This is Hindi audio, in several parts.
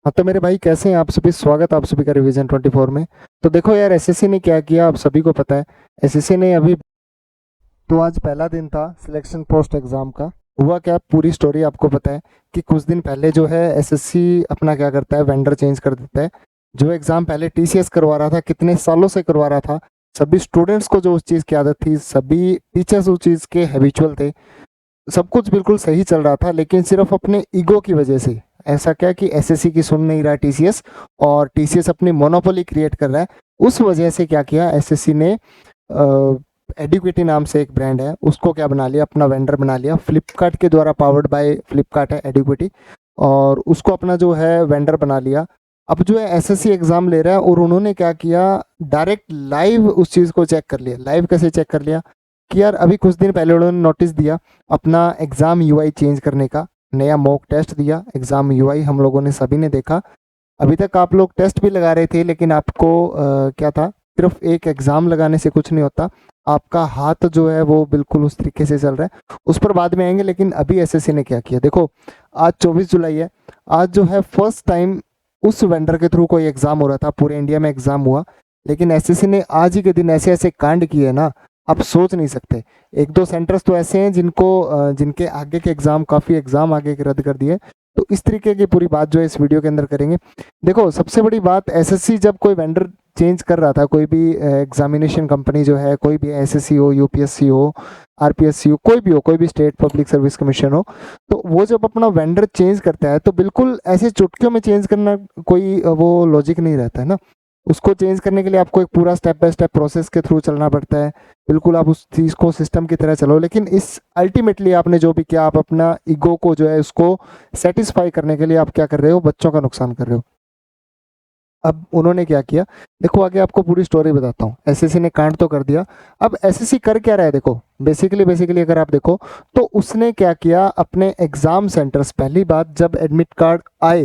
हाँ तो मेरे भाई कैसे हैं आप सभी। स्वागत आप सभी का रिवीजन 24 में। तो देखो यार, एसएससी ने क्या किया आप सभी को पता है। एसएससी ने अभी तो आज पहला दिन था सिलेक्शन पोस्ट एग्जाम का। हुआ क्या, पूरी स्टोरी आपको पता है कि कुछ दिन पहले जो है एसएससी अपना क्या करता है, वेंडर चेंज कर देता है। जो एग्जाम पहले टीसीएस करवा रहा था, कितने सालों से करवा रहा था, सभी स्टूडेंट्स को जो उस चीज़ की आदत थी, सभी टीचर्स उस चीज़ के हैबिचुअल थे, सब कुछ बिल्कुल सही चल रहा था, लेकिन सिर्फ अपने ईगो की वजह से ऐसा क्या कि एसएससी की सुन नहीं रहा टीसीएस, और टीसीएस अपनी मोनोपोली क्रिएट कर रहा है। उस वजह से क्या किया एसएससी ने, एडुकेटी नाम से एक ब्रांड है, उसको क्या बना लिया, अपना वेंडर बना लिया। फ्लिपकार्ट के द्वारा पावर्ड बाय फ्लिपकार्ट है एडुकेटी, और उसको अपना जो है वेंडर बना लिया। अब जो है एसएससी एग्जाम ले रहा है, और उन्होंने क्या किया, डायरेक्ट लाइव उस चीज़ को चेक कर लिया। लाइव कैसे चेक कर लिया कि यार अभी कुछ दिन पहले उन्होंने नोटिस दिया अपना एग्ज़ाम यूआई चेंज करने का, नया मॉक टेस्ट दिया एग्ज़ाम यूआई, हम लोगों ने सभी ने देखा। अभी तक आप लोग टेस्ट भी लगा रहे थे, लेकिन आपको क्या था, सिर्फ एक एग्ज़ाम लगाने से कुछ नहीं होता, आपका हाथ जो है वो बिल्कुल उस तरीके से चल रहा है। उस पर बाद में आएंगे, लेकिन अभी एसएससी ने क्या किया देखो। आज 24 जुलाई है। आज जो है फर्स्ट टाइम उस वेंडर के थ्रू कोई एग्ज़ाम हो रहा था, पूरे इंडिया में एग्ज़ाम हुआ, लेकिन एसएससी ने आज ही के दिन ऐसे ऐसे कांड किए ना, आप सोच नहीं सकते। एक दो सेंटर्स तो ऐसे हैं जिनके आगे के एग्ज़ाम, काफ़ी एग्ज़ाम आगे के रद्द कर दिए। तो इस तरीके की पूरी बात जो है इस वीडियो के अंदर करेंगे। देखो सबसे बड़ी बात, एसएससी जब कोई वेंडर चेंज कर रहा था, कोई भी एग्जामिनेशन कंपनी जो है, कोई भी एसएससी हो, यूपीएससी हो, आरपीएससी हो, कोई भी हो, कोई भी स्टेट पब्लिक सर्विस कमीशन हो, तो वो जब अपना वेंडर चेंज करता है तो बिल्कुल ऐसे चुटकियों में चेंज करना कोई वो लॉजिक नहीं रहता है ना। उसको चेंज करने के लिए आपको एक पूरा स्टेप बाय स्टेप प्रोसेस के थ्रू चलना पड़ता है। बिल्कुल आप उस चीज़ को सिस्टम की तरह चलो, लेकिन इस अल्टीमेटली आपने जो भी किया, आप अपना ईगो को जो है उसको सेटिस्फाई करने के लिए आप क्या कर रहे हो, बच्चों का नुकसान कर रहे हो। अब उन्होंने क्या किया, देखो आगे आपको पूरी स्टोरी बताता हूँ। एसएससी ने कांड तो कर दिया। अब एसएससी कर क्या रहा है देखो, बेसिकली अगर आप देखो तो उसने क्या किया, अपने एग्जाम सेंटर्स, पहली बात जब एडमिट कार्ड आए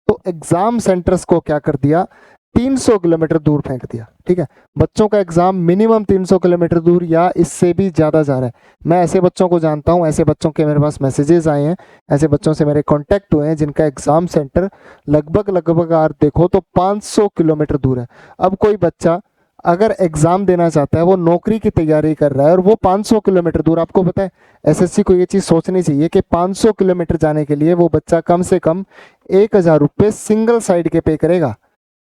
तो एग्जाम सेंटर्स को क्या कर दिया, 300 किलोमीटर दूर फेंक दिया। ठीक है, बच्चों का एग्जाम मिनिमम 300 किलोमीटर दूर या इससे भी ज़्यादा जा रहा है। मैं ऐसे बच्चों को जानता हूँ, ऐसे बच्चों के मेरे पास मैसेजेस आए हैं, ऐसे बच्चों से मेरे कांटेक्ट हुए हैं जिनका एग्जाम सेंटर लगभग आप देखो तो 500 किलोमीटर दूर है। अब कोई बच्चा अगर एग्जाम देना चाहता है, वो नौकरी की तैयारी कर रहा है, और वो 500 किलोमीटर दूर, आपको पता है एसएससी को ये चीज़ सोचनी चाहिए कि 500 किलोमीटर जाने के लिए वो बच्चा कम से कम 1,000 रुपये सिंगल साइड के पे करेगा।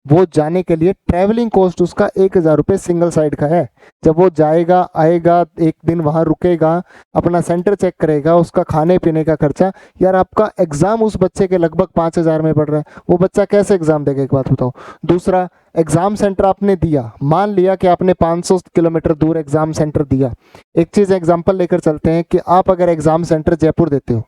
वो जाने के लिए ट्रैवलिंग कॉस्ट उसका 1,000 रुपये सिंगल साइड का है। जब वो जाएगा आएगा, एक दिन वहाँ रुकेगा, अपना सेंटर चेक करेगा, उसका खाने पीने का खर्चा, यार आपका एग्जाम उस बच्चे के लगभग 5,000 में पड़ रहा है। वो बच्चा कैसे एग्जाम देगा, एक बात बताओ। दूसरा, एग्जाम सेंटर आपने दिया, मान लिया कि आपने 500 किलोमीटर दूर एग्जाम सेंटर दिया। एक चीज़ एग्जाम्पल लेकर चलते हैं कि आप अगर एग्जाम सेंटर जयपुर देते हो,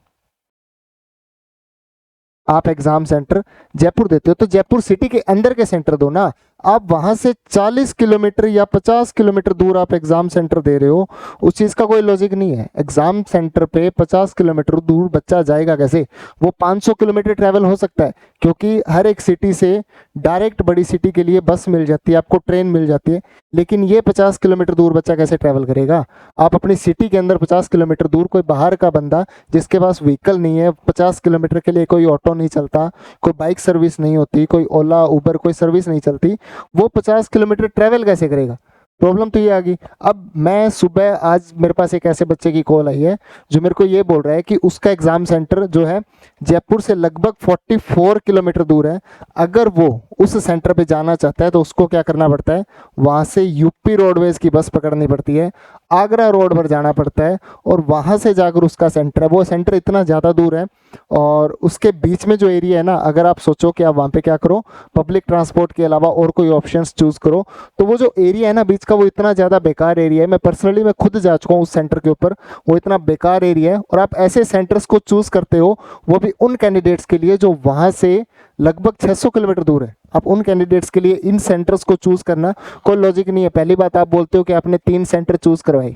आप एग्जाम सेंटर जयपुर देते हो तो जयपुर सिटी के अंदर के सेंटर दो ना। आप वहां से 40 किलोमीटर या 50 किलोमीटर दूर आप एग्जाम सेंटर दे रहे हो, उस चीज का कोई लॉजिक नहीं है। एग्जाम सेंटर पे 50 किलोमीटर दूर बच्चा जाएगा कैसे। वो 500 किलोमीटर ट्रैवल हो सकता है, क्योंकि हर एक सिटी से डायरेक्ट बड़ी सिटी के लिए बस मिल जाती है, आपको ट्रेन मिल जाती है, लेकिन ये 50 किलोमीटर दूर बच्चा कैसे ट्रैवल करेगा। आप अपनी सिटी के अंदर 50 किलोमीटर दूर, कोई बाहर का बंदा जिसके पास व्हीकल नहीं है, 50 किलोमीटर के लिए कोई ऑटो नहीं चलता, कोई बाइक सर्विस नहीं होती, कोई ओला उबर कोई सर्विस नहीं चलती, वो 50 किलोमीटर ट्रैवल कैसे करेगा। प्रॉब्लम तो ये आ गई। अब मैं सुबह, आज मेरे पास एक ऐसे बच्चे की कॉल आई है जो मेरे को ये बोल रहा है कि उसका एग्जाम सेंटर जो है जयपुर से लगभग 44 किलोमीटर दूर है। अगर वो उस सेंटर पे जाना चाहता है तो उसको क्या करना पड़ता है, वहाँ से यूपी रोडवेज की बस पकड़नी पड़ती है, आगरा रोड पर जाना पड़ता है, और वहाँ से जाकर उसका सेंटर है। वो सेंटर इतना ज़्यादा दूर है, और उसके बीच में जो एरिया है ना, अगर आप सोचो कि आप वहाँ पे क्या करो, पब्लिक ट्रांसपोर्ट के अलावा और कोई ऑप्शंस चूज़ करो, तो वो जो एरिया है ना बीच का, वो इतना ज़्यादा बेकार एरिया है। मैं खुद जा चुका हूँ उस सेंटर के ऊपर, वो इतना बेकार एरिया है। और आप ऐसे सेंटर्स को चूज़ करते हो, वो भी उन कैंडिडेट्स के लिए जो वहाँ से लगभग 600 किलोमीटर दूर है। आप उन कैंडिडेट्स के लिए इन सेंटर्स को चूज़ करना कोई लॉजिक नहीं है। पहली बात, आप बोलते हो कि आपने 3 सेंटर चूज़ करवाए,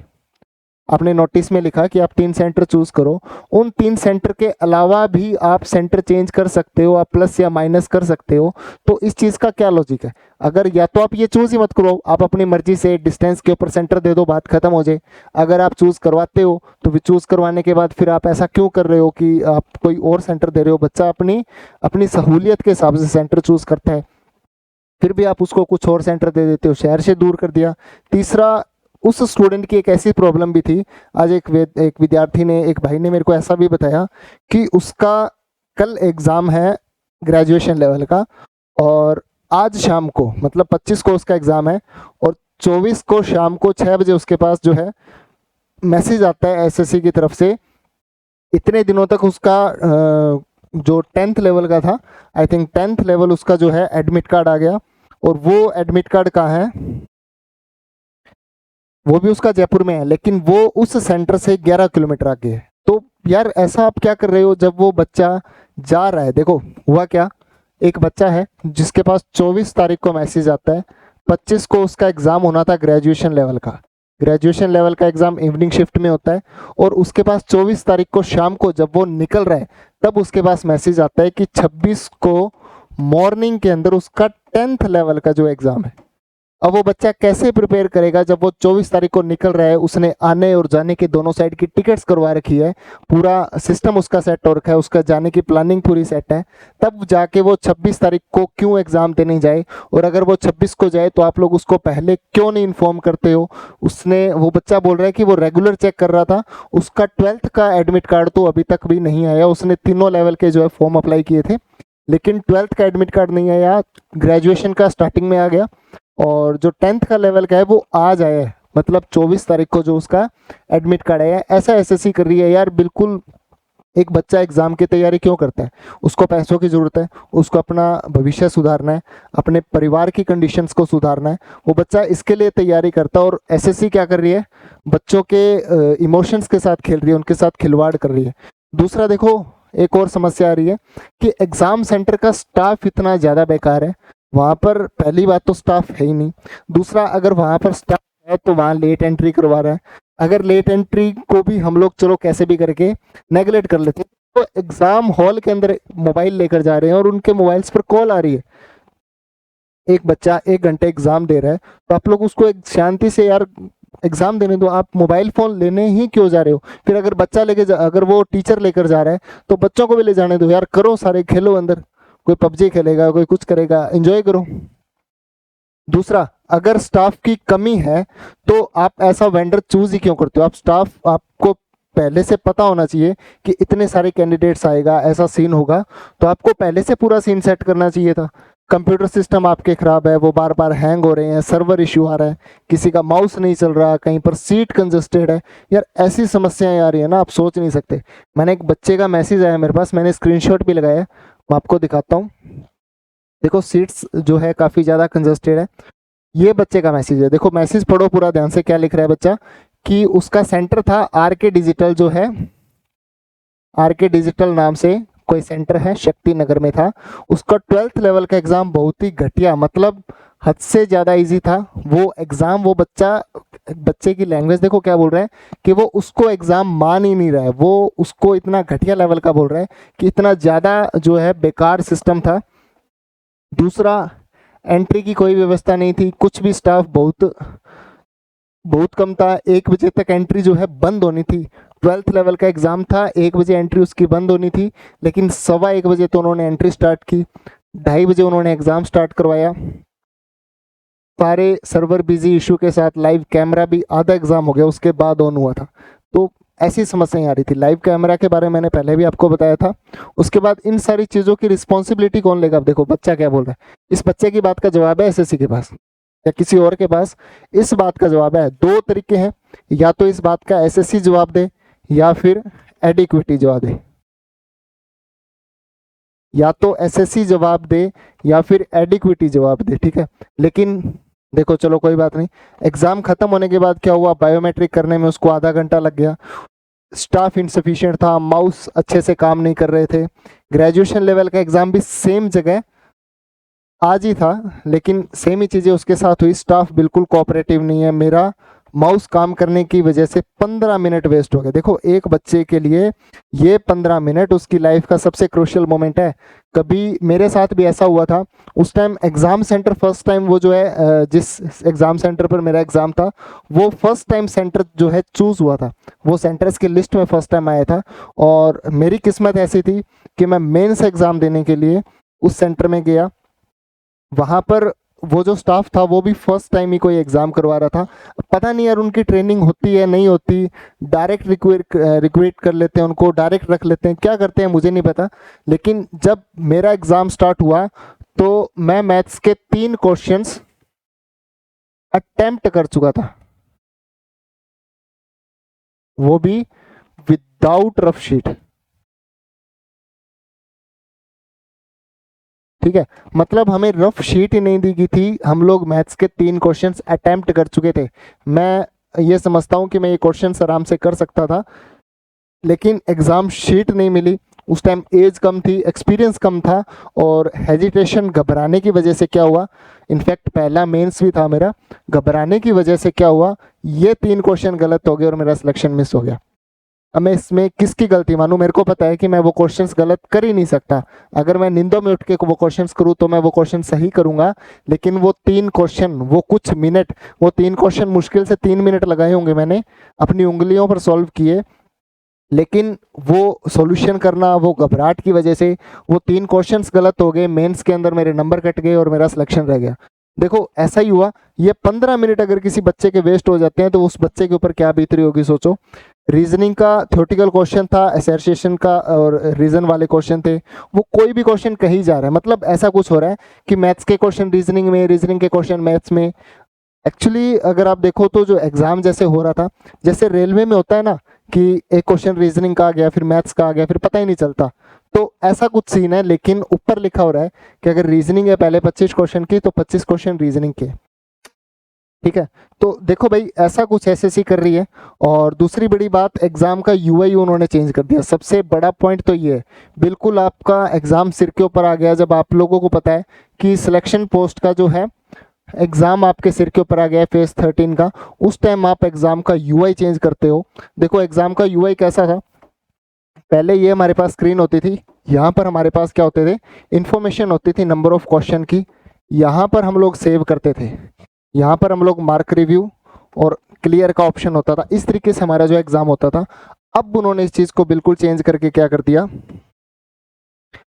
आपने नोटिस में लिखा कि आप 3 सेंटर चूज करो, उन 3 सेंटर के अलावा भी आप सेंटर चेंज कर सकते हो, आप प्लस या माइनस कर सकते हो। तो इस चीज़ का क्या लॉजिक है? अगर या तो आप ये चूज ही मत करो, आप अपनी मर्जी से डिस्टेंस के ऊपर सेंटर दे दो, बात खत्म हो जाए। अगर आप चूज करवाते हो तो फिर चूज करवाने के बाद फिर आप ऐसा क्यों कर रहे हो कि आप कोई और सेंटर दे रहे हो? बच्चा अपनी अपनी सहूलियत के हिसाब से सेंटर चूज करता है, फिर भी आप उसको कुछ और सेंटर दे देते हो, शहर से दूर कर दिया। तीसरा, उस स्टूडेंट की एक ऐसी प्रॉब्लम भी थी, आज एक विद्यार्थी ने, एक भाई ने मेरे को ऐसा भी बताया कि उसका कल एग्ज़ाम है ग्रेजुएशन लेवल का, और आज शाम को मतलब 25 को उसका एग्ज़ाम है, और 24 को शाम को 6 बजे उसके पास जो है मैसेज आता है एसएससी की तरफ से। इतने दिनों तक उसका जो 10th लेवल का था, आई थिंक 10th लेवल उसका जो है एडमिट कार्ड आ गया, और वो एडमिट कार्ड कहाँ है? वो भी उसका जयपुर में है, लेकिन वो उस सेंटर से 11 किलोमीटर आगे है। तो यार ऐसा आप क्या कर रहे हो? जब वो बच्चा जा रहा है, देखो हुआ क्या, एक बच्चा है जिसके पास 24 तारीख को मैसेज आता है, 25 को उसका एग्ज़ाम होना था ग्रेजुएशन लेवल का। ग्रेजुएशन लेवल का एग्ज़ाम इवनिंग शिफ्ट में होता है, और उसके पास 24 तारीख को शाम को जब वो निकल रहा है तब उसके पास मैसेज आता है कि 26 को मॉर्निंग के अंदर उसका 10th लेवल का जो एग्ज़ाम है। अब वो बच्चा कैसे प्रिपेयर करेगा जब वो 24 तारीख को निकल रहा है, उसने आने और जाने की दोनों साइड की टिकट्स करवा रखी है, पूरा सिस्टम उसका सेट हो रखा है, उसका जाने की प्लानिंग पूरी सेट है, तब जाके वो 26 तारीख को क्यों एग्ज़ाम देने जाए? और अगर वो 26 को जाए तो आप लोग उसको पहले क्यों नहीं इन्फॉर्म करते हो? वो बच्चा बोल रहा है कि वो रेगुलर चेक कर रहा था, उसका 12th का एडमिट कार्ड तो अभी तक भी नहीं आया, उसने तीनों लेवल के जो है फॉर्म अप्लाई किए थे, लेकिन 12th का एडमिट कार्ड नहीं आया, ग्रेजुएशन का स्टार्टिंग में आ गया, और जो 10th का लेवल का है वो आज आया है, मतलब 24 तारीख को जो उसका एडमिट कार्ड आया है। ऐसा एसएससी कर रही है यार, बिल्कुल। एक बच्चा एग्जाम की तैयारी क्यों करता है? उसको पैसों की ज़रूरत है, उसको अपना भविष्य सुधारना है, अपने परिवार की कंडीशंस को सुधारना है, वो बच्चा इसके लिए तैयारी करता है। और एसएससी क्या कर रही है? बच्चों के इमोशंस के साथ खेल रही है, उनके साथ खिलवाड़ कर रही है। दूसरा देखो, एक और समस्या आ रही है कि एग्ज़ाम सेंटर का स्टाफ इतना ज़्यादा बेकार है, वहाँ पर पहली बात तो स्टाफ है ही नहीं, दूसरा अगर वहाँ पर स्टाफ है तो वहाँ लेट एंट्री करवा रहा है। अगर लेट एंट्री को भी हम लोग चलो कैसे भी करके नेगलेक्ट कर लेते हैं, तो एग्ज़ाम हॉल के अंदर मोबाइल लेकर जा रहे हैं और उनके मोबाइल्स पर कॉल आ रही है। एक बच्चा 1 घंटे एग्ज़ाम दे रहा है, तो आप लोग उसको एक शांति से यार एग्ज़ाम देने दो, आप मोबाइल फ़ोन लेने ही क्यों जा रहे हो? फिर अगर बच्चा अगर वो टीचर लेकर जा रहा है तो बच्चों को भी ले जाने दो यार, करो सारे, खेलो अंदर, कोई पबजी खेलेगा, कोई कुछ करेगा, एंजॉय करो। दूसरा, अगर स्टाफ की कमी है तो आप ऐसा वेंडर चूज ही क्यों करते हो? आपको पहले से पता होना चाहिए कि इतने सारे कैंडिडेट्स आएगा, ऐसा सीन होगा, तो आपको पहले से पूरा सीन सेट करना चाहिए था। कंप्यूटर सिस्टम आपके ख़राब है, वो बार बार हैंग हो रहे हैं, सर्वर इशू आ रहा है, किसी का माउस नहीं चल रहा, कहीं पर सीट कंजस्टेड है। यार ऐसी समस्याएं आ रही है ना, आप सोच नहीं सकते। मैंने एक बच्चे का मैसेज आया मेरे पास, मैंने स्क्रीनशॉट भी लगाया, मैं आपको दिखाता हूँ। देखो सीट्स जो है काफ़ी ज़्यादा कंजस्टेड है, ये बच्चे का मैसेज है। देखो मैसेज पढ़ो पूरा ध्यान से, क्या लिख रहा है बच्चा, कि उसका सेंटर था आरके डिजिटल, जो है आरके डिजिटल नाम से कोई सेंटर है, शक्ति नगर में था। उसका 12th लेवल का एग्जाम बहुत ही घटिया, मतलब हद से ज़्यादा इजी था वो एग्ज़ाम। वो बच्चे की लैंग्वेज देखो क्या बोल रहा है कि वो उसको एग्ज़ाम मान ही नहीं रहा है, वो उसको इतना घटिया लेवल का बोल रहा है कि इतना ज़्यादा जो है बेकार सिस्टम था। दूसरा, एंट्री की कोई व्यवस्था नहीं थी, कुछ भी स्टाफ बहुत बहुत कम था। 1 बजे तक एंट्री जो है बंद होनी थी, 12th लेवल का एग्ज़ाम था, 1 बजे एंट्री उसकी बंद होनी थी, लेकिन 1:15 तो उन्होंने एंट्री स्टार्ट की, 2:30 उन्होंने एग्ज़ाम स्टार्ट करवाया। सारे सर्वर बिजी इशू के साथ लाइव कैमरा भी आधा एग्ज़ाम हो गया उसके बाद ऑन हुआ था। तो ऐसी समस्याएं आ रही थी। लाइव कैमरा के बारे में मैंने पहले भी आपको बताया था। उसके बाद इन सारी चीज़ों की रिस्पॉन्सिबिलिटी कौन लेगा? अब देखो बच्चा क्या बोल रहा है, इस बच्चे की बात का जवाब है एसएससी के पास या किसी और के पास? इस बात का जवाब है, दो तरीके हैं, या तो इस बात का एसएससी जवाब दे या फिर एडिक्विटी जवाब दे, या तो एसएससी जवाब दे या फिर एडिक्विटी जवाब दे, ठीक है। लेकिन देखो चलो कोई बात नहीं, एग्जाम खत्म होने के बाद क्या हुआ, बायोमेट्रिक करने में उसको आधा घंटा लग गया, स्टाफ इनसफिशिएंट था, माउस अच्छे से काम नहीं कर रहे थे। ग्रेजुएशन लेवल का एग्जाम भी सेम जगह आज ही था, लेकिन सेम ही चीज़ें उसके साथ हुई, स्टाफ बिल्कुल कोऑपरेटिव नहीं है। मेरा माउस काम करने की वजह से 15 मिनट वेस्ट हो गए। देखो एक बच्चे के लिए ये 15 मिनट उसकी लाइफ का सबसे क्रूशियल मोमेंट है। कभी मेरे साथ भी ऐसा हुआ था, उस time exam centre first time वो जो है जिस एग्ज़ाम सेंटर पर मेरा एग्ज़ाम था वो फर्स्ट टाइम सेंटर जो है चूज़ हुआ था, वो सेंटर्स की लिस्ट में फर्स्ट टाइम आया था। और मेरी किस्मत ऐसी थी कि मैं मेंस एग्ज़ाम देने के लिए उस सेंटर में गया। वहाँ पर वो जो स्टाफ था वो भी फर्स्ट टाइम ही कोई एग्ज़ाम करवा रहा था। पता नहीं यार उनकी ट्रेनिंग होती है नहीं होती, डायरेक्ट रिक्रूट कर लेते हैं उनको, डायरेक्ट रख लेते हैं, क्या करते हैं मुझे नहीं पता। लेकिन जब मेरा एग्ज़ाम स्टार्ट हुआ तो मैं मैथ्स के 3 क्वेश्चंस अटेम्प्ट कर चुका था, वो भी विदाउट रफ शीट। ठीक है, मतलब हमें रफ शीट ही नहीं दी गई थी, हम लोग मैथ्स के 3 क्वेश्चंस अटेम्प्ट कर चुके थे। मैं ये समझता हूँ कि मैं ये क्वेश्चंस आराम से कर सकता था, लेकिन एग्ज़ाम शीट नहीं मिली। उस टाइम एज कम थी, एक्सपीरियंस कम था, और हेजिटेशन घबराने की वजह से क्या हुआ, इनफैक्ट पहला मेंस भी था मेरा, घबराने की वजह से क्या हुआ, ये 3 क्वेश्चन गलत हो गए और मेरा सिलेक्शन मिस हो गया। अब मैं इसमें किसकी गलती मानूं? मेरे को पता है कि मैं वो क्वेश्चंस गलत कर ही नहीं सकता। अगर मैं नींदों में उठ के वो क्वेश्चंस करूं तो मैं वो क्वेश्चन सही करूंगा, लेकिन वो 3 क्वेश्चन, वो कुछ मिनट, वो 3 क्वेश्चन मुश्किल से 3 मिनट लगाए होंगे मैंने अपनी उंगलियों पर सॉल्व किए, लेकिन वो सॉल्यूशन करना, वो घबराहट की वजह से वो 3 क्वेश्चंस गलत हो गए, मेंस के अंदर मेरे नंबर कट गए और मेरा सिलेक्शन रह गया। देखो ऐसा ही हुआ। ये 15 मिनट अगर किसी बच्चे के वेस्ट हो जाते हैं तो उस बच्चे के ऊपर क्या बीत रही होगी सोचो। रीजनिंग का थ्योरेटिकल क्वेश्चन था, एसोसिएशन का और रीजन वाले क्वेश्चन थे, वो कोई भी क्वेश्चन कहीं जा रहा है, मतलब ऐसा कुछ हो रहा है कि मैथ्स के क्वेश्चन रीजनिंग में, रीजनिंग के क्वेश्चन मैथ्स में। एक्चुअली अगर आप देखो तो जो एग्जाम जैसे हो रहा था, जैसे रेलवे में होता है ना कि एक क्वेश्चन रीजनिंग का आ गया, फिर मैथ्स का आ गया, फिर पता ही नहीं चलता, तो ऐसा कुछ सीन है। लेकिन ऊपर लिखा हो रहा है कि अगर रीजनिंग है पहले 25 क्वेश्चन की, तो 25 क्वेश्चन रीजनिंग के। ठीक है, तो देखो भाई ऐसा कुछ एसएससी कर रही है। और दूसरी बड़ी बात, एग्जाम का यूआई उन्होंने चेंज कर दिया। सबसे बड़ा पॉइंट तो ये है, बिल्कुल आपका एग्जाम सिर के ऊपर आ गया। जब आप लोगों को पता है कि सिलेक्शन पोस्ट का जो है एग्जाम आपके सिर के ऊपर आ गया है फेज 13 का, उस टाइम आप एग्जाम का यूआई चेंज करते हो। देखो एग्जाम का यूआई कैसा था, पहले ये हमारे पास स्क्रीन होती थी, यहाँ पर हमारे पास क्या होते थे, इंफॉर्मेशन होती थी नंबर ऑफ क्वेश्चन की, यहाँ पर हम लोग सेव करते थे, यहाँ पर हम लोग मार्क रिव्यू और क्लियर का ऑप्शन होता था। इस तरीके से हमारा जो एग्जाम होता था। अब उन्होंने इस चीज को बिल्कुल चेंज करके क्या कर दिया,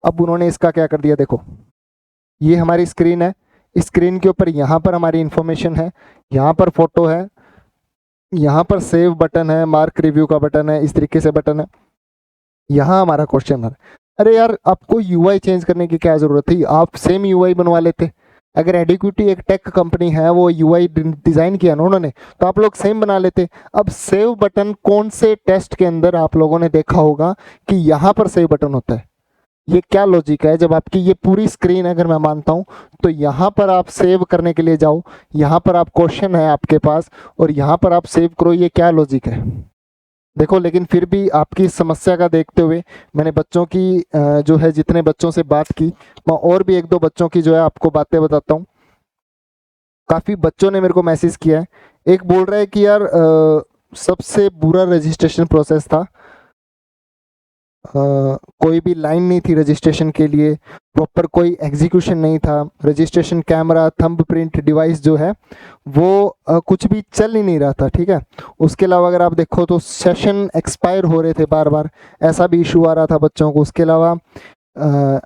अब उन्होंने इसका क्या कर दिया, देखो ये हमारी स्क्रीन है, स्क्रीन के ऊपर यहाँ पर हमारी इंफॉर्मेशन है, यहाँ पर फोटो है, यहाँ पर सेव बटन है, मार्क रिव्यू का बटन है, इस तरीके से बटन है, यहाँ हमारा क्वेश्चन है। अरे यार आपको यूआई चेंज करने की क्या जरूरत थी, आप सेम यूआई बनवा लेते। अगर एडिक्विटी एक टेक कंपनी है, वो यूआई डिजाइन किया ना उन्होंने, तो आप लोग सेम बना लेते। अब सेव बटन कौन से टेस्ट के अंदर आप लोगों ने देखा होगा कि यहाँ पर सेव बटन होता है? ये क्या लॉजिक है? जब आपकी ये पूरी स्क्रीन अगर मैं मानता हूँ तो यहाँ पर आप सेव करने के लिए जाओ, यहाँ पर आप क्वेश्चन है आपके पास और यहाँ पर आप सेव करो, ये क्या लॉजिक है? देखो लेकिन फिर भी आपकी इस समस्या का देखते हुए मैंने बच्चों की जो है जितने बच्चों से बात की, मैं और भी एक दो बच्चों की जो है आपको बातें बताता हूँ। काफ़ी बच्चों ने मेरे को मैसेज किया है। एक बोल रहा है कि यार सबसे बुरा रजिस्ट्रेशन प्रोसेस था, कोई भी लाइन नहीं थी रजिस्ट्रेशन के लिए, प्रॉपर कोई एग्जीक्यूशन नहीं था, registration camera thumb print device जो है वो कुछ भी चल ही नहीं रहा था। ठीक है, उसके अलावा अगर आप देखो तो सेशन एक्सपायर हो रहे थे बार बार, ऐसा भी इशू आ रहा था बच्चों को। उसके अलावा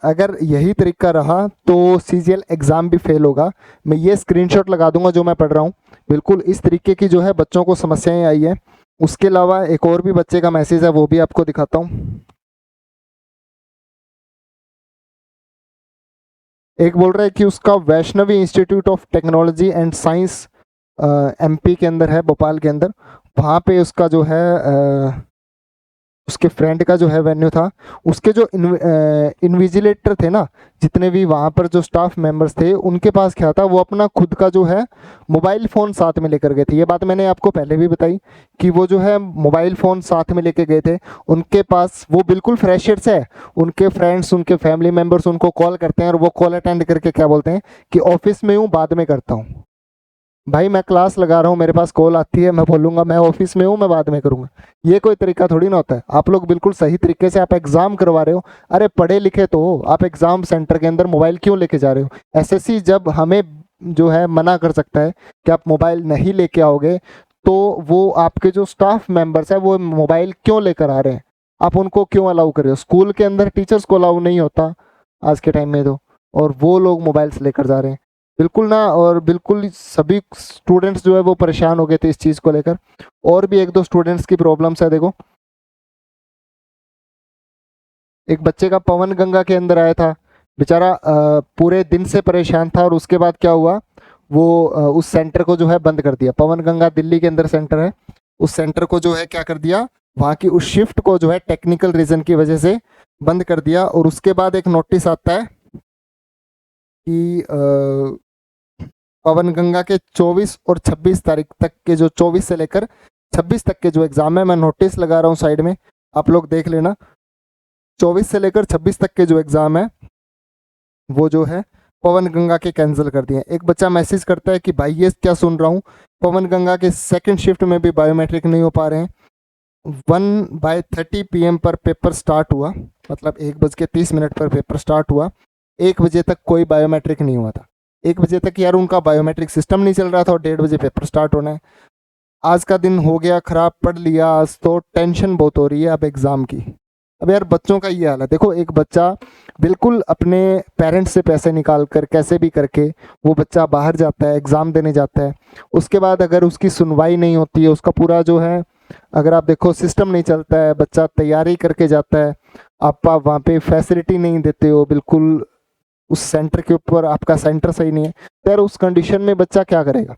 अगर यही तरीका रहा तो सीजीएल एग्ज़ाम भी फेल होगा। मैं ये स्क्रीनशॉट लगा दूंगा जो मैं पढ़ रहा हूँ, बिल्कुल इस तरीके की जो है बच्चों को समस्याएं आई है। उसके अलावा एक और भी बच्चे का मैसेज है, वो भी आपको दिखाता हूँ। एक बोल रहा है कि उसका Vaishnavi institute of technology and science MP के अंदर है, भोपाल के अंदर, वहाँ पे उसका जो है उसके फ्रेंड का जो है वेन्यू था। उसके जो इन्विजिलेटर थे ना, जितने भी वहाँ पर जो स्टाफ मेंबर्स थे, उनके पास क्या था, वो अपना खुद का जो है मोबाइल फ़ोन साथ में लेकर गए थे। ये बात मैंने आपको पहले भी बताई कि वो जो है मोबाइल फ़ोन साथ में लेके गए थे। उनके पास वो बिल्कुल फ्रेशर्स है, उनके फ्रेंड्स, उनके फैमिली मेम्बर्स उनको कॉल करते हैं और वो कॉल अटेंड करके क्या बोलते हैं कि ऑफिस में हूँ, बाद में करता हूँ। भाई मैं क्लास लगा रहा हूँ, मेरे पास कॉल आती है, मैं बोलूँगा मैं ऑफिस में हूँ, मैं बाद में करूँगा। ये कोई तरीका थोड़ी ना होता है। आप लोग बिल्कुल सही तरीके से आप एग्ज़ाम करवा रहे हो। अरे पढ़े लिखे तो हो, आप एग्ज़ाम सेंटर के अंदर मोबाइल क्यों लेके जा रहे हो? एसएससी जब हमें जो है मना कर सकता है कि आप मोबाइल नहीं लेके आओगे, तो वो आपके जो स्टाफ मेंबर्स है वो मोबाइल क्यों लेकर आ रहे हैं? आप उनको क्यों अलाउ कर रहे हो? स्कूल के अंदर टीचर्स को अलाउ नहीं होता आज के टाइम में तो, और वो लोग मोबाइल्स लेकर जा रहे हैं। बिल्कुल ना, और बिल्कुल सभी स्टूडेंट्स जो है वो परेशान हो गए थे इस चीज़ को लेकर। और भी एक दो स्टूडेंट्स की प्रॉब्लम्स है। देखो, एक बच्चे का पवन गंगा के अंदर आया था, बेचारा पूरे दिन से परेशान था, और उसके बाद क्या हुआ, वो उस सेंटर को जो है बंद कर दिया। पवन गंगा दिल्ली के अंदर सेंटर है, उस सेंटर को जो है क्या कर दिया, वहाँ की उस शिफ्ट को जो है टेक्निकल रीजन की वजह से बंद कर दिया। और उसके बाद एक नोटिस आता है कि पवन गंगा के 24 और 26 तारीख तक के, जो 24 से लेकर 26 तक के जो एग्जाम है, मैं नोटिस लगा रहा हूँ साइड में, आप लोग देख लेना। 24 से लेकर 26 तक के जो एग्जाम है वो जो है पवन गंगा के कैंसिल कर दिए। एक बच्चा मैसेज करता है कि भाई ये क्या सुन रहा हूँ, पवन गंगा के सेकंड शिफ्ट में भी बायोमेट्रिक नहीं हो पा रहे हैं। 1:30 PM पर पेपर स्टार्ट हुआ, मतलब 1:30 पर पेपर स्टार्ट हुआ, 1 बजे तक कोई बायोमेट्रिक नहीं हुआ था। 1 बजे तक यार उनका बायोमेट्रिक सिस्टम नहीं चल रहा था, और 1:30 बजे पेपर स्टार्ट होना है। आज का दिन हो गया खराब, पढ़ लिया आज, तो टेंशन बहुत हो रही है अब एग्ज़ाम की। अब यार बच्चों का ये हाल है। देखो, एक बच्चा बिल्कुल अपने पेरेंट्स से पैसे निकाल कर कैसे भी करके वो बच्चा बाहर जाता है, एग्ज़ाम देने जाता है। उसके बाद अगर उसकी सुनवाई नहीं होती है, उसका पूरा जो है, अगर आप देखो सिस्टम नहीं चलता है, बच्चा तैयारी करके जाता है, आप वहाँ पे फैसिलिटी नहीं देते हो बिल्कुल, उस सेंटर के ऊपर आपका सेंटर सही नहीं है, तो यार उस कंडीशन में बच्चा क्या करेगा?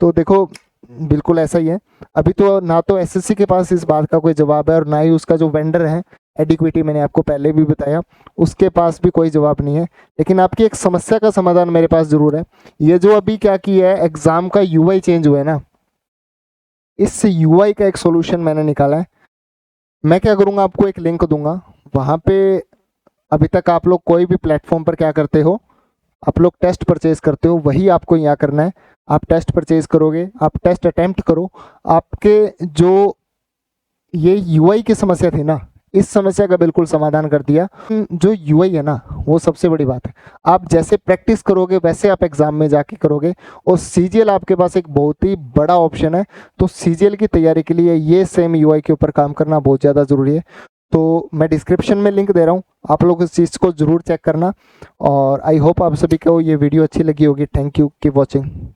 तो देखो, बिल्कुल ऐसा ही है। अभी तो ना तो एसएससी के पास इस बात का कोई जवाब है, और ना ही उसका जो वेंडर है एडिक्विटी, मैंने आपको पहले भी बताया, उसके पास भी कोई जवाब नहीं है। लेकिन आपकी एक समस्या का समाधान मेरे पास जरूर है। ये जो अभी क्या किया है, एग्जाम का यूआई चेंज हुआ है ना, इस यूआई का एक सोल्यूशन मैंने निकाला है। मैं क्या करूँगा, आपको एक लिंक दूंगा, वहाँ पे अभी तक आप लोग कोई भी प्लेटफॉर्म पर क्या करते हो, आप लोग टेस्ट परचेज करते हो, वही आपको यहाँ करना है। आप टेस्ट परचेज करोगे, आप टेस्ट अटेम्प्ट करो, आपके जो ये यूआई की समस्या थी ना, इस समस्या का बिल्कुल समाधान कर दिया। जो यूआई है ना, वो सबसे बड़ी बात है। आप जैसे प्रैक्टिस करोगे वैसे आप एग्जाम में जाके करोगे, और सीजीएल आपके पास एक बहुत ही बड़ा ऑप्शन है। तो सीजीएल की तैयारी के लिए ये सेम यूआई के ऊपर काम करना बहुत ज़्यादा ज़रूरी है। तो मैं डिस्क्रिप्शन में लिंक दे रहा हूँ, आप लोग इस चीज़ को ज़रूर चेक करना। और आई होप आप सभी को ये वीडियो अच्छी लगी होगी। Thank you, keep watching.